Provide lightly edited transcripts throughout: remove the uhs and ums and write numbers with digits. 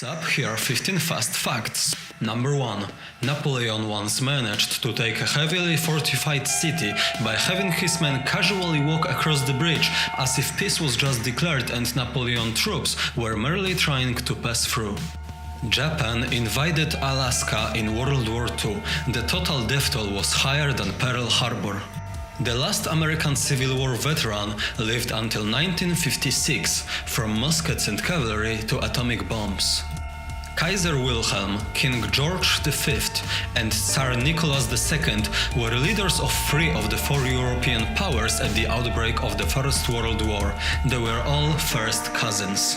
What's up? Here are 15 fast facts. Number 1. Napoleon once managed to take a heavily fortified city by having his men casually walk across the bridge as if peace was just declared and Napoleon troops were merely trying to pass through. Japan invaded Alaska in World War II. The total death toll was higher than Pearl Harbor. The last American Civil War veteran lived until 1956, from muskets and cavalry to atomic bombs. Kaiser Wilhelm, King George V, and Tsar Nicholas II were leaders of 3 of the 4 European powers at the outbreak of the First World War. They were all first cousins.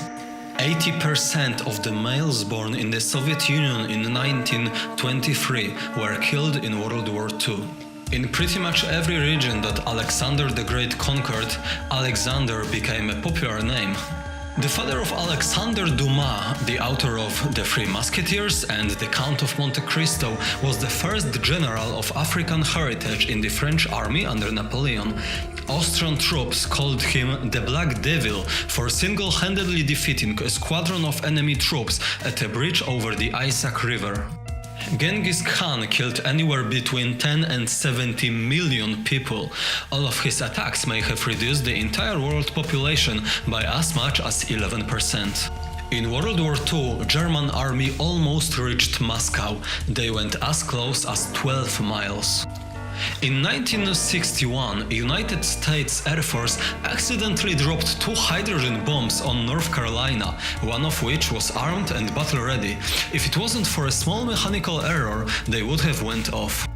80% of the males born in the Soviet Union in 1923 were killed in World War II. In pretty much every region that Alexander the Great conquered, Alexander became a popular name. The father of Alexander Dumas, the author of The Three Musketeers and The Count of Monte Cristo, was the first general of African heritage in the French army under Napoleon. Austrian troops called him the Black Devil for single-handedly defeating a squadron of enemy troops at a bridge over the Isaac River. Genghis Khan killed anywhere between 10 and 70 million people. All of his attacks may have reduced the entire world population by as much as 11%. In World War II, German army almost reached Moscow. They went as close as 12 miles. In 1961, United States Air Force accidentally dropped 2 hydrogen bombs on North Carolina, one of which was armed and battle-ready. If it wasn't for a small mechanical error, they would have went off.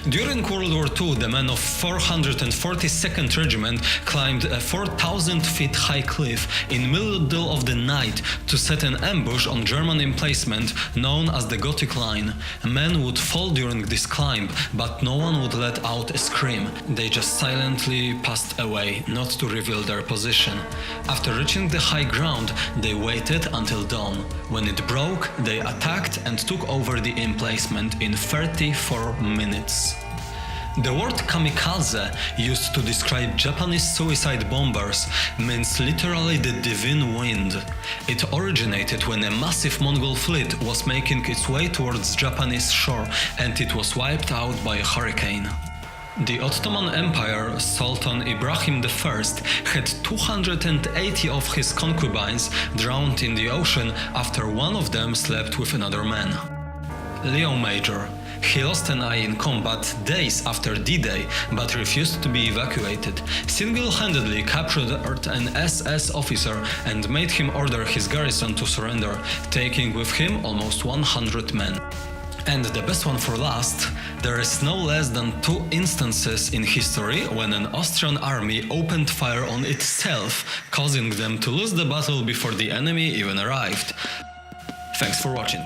During World War II, the men of 442nd Regiment climbed a 4,000 feet high cliff in middle of the night to set an ambush on German emplacement known as the Gothic Line. Men would fall during this climb, but no one would let out a scream. They just silently passed away, not to reveal their position. After reaching the high ground, they waited until dawn. When it broke, they attacked and took over the emplacement in 34 minutes. The word kamikaze, used to describe Japanese suicide bombers, means literally the divine wind. It originated when a massive Mongol fleet was making its way towards Japanese shore and it was wiped out by a hurricane. The Ottoman Empire Sultan Ibrahim I had 280 of his concubines drowned in the ocean after one of them slept with another man. Leo Major. He lost an eye in combat days after D-Day, but refused to be evacuated. Single-handedly captured an SS officer and made him order his garrison to surrender, taking with him almost 100 men. And the best one for last, there is no less than 2 instances in history when an Austrian army opened fire on itself, causing them to lose the battle before the enemy even arrived. Thanks for watching.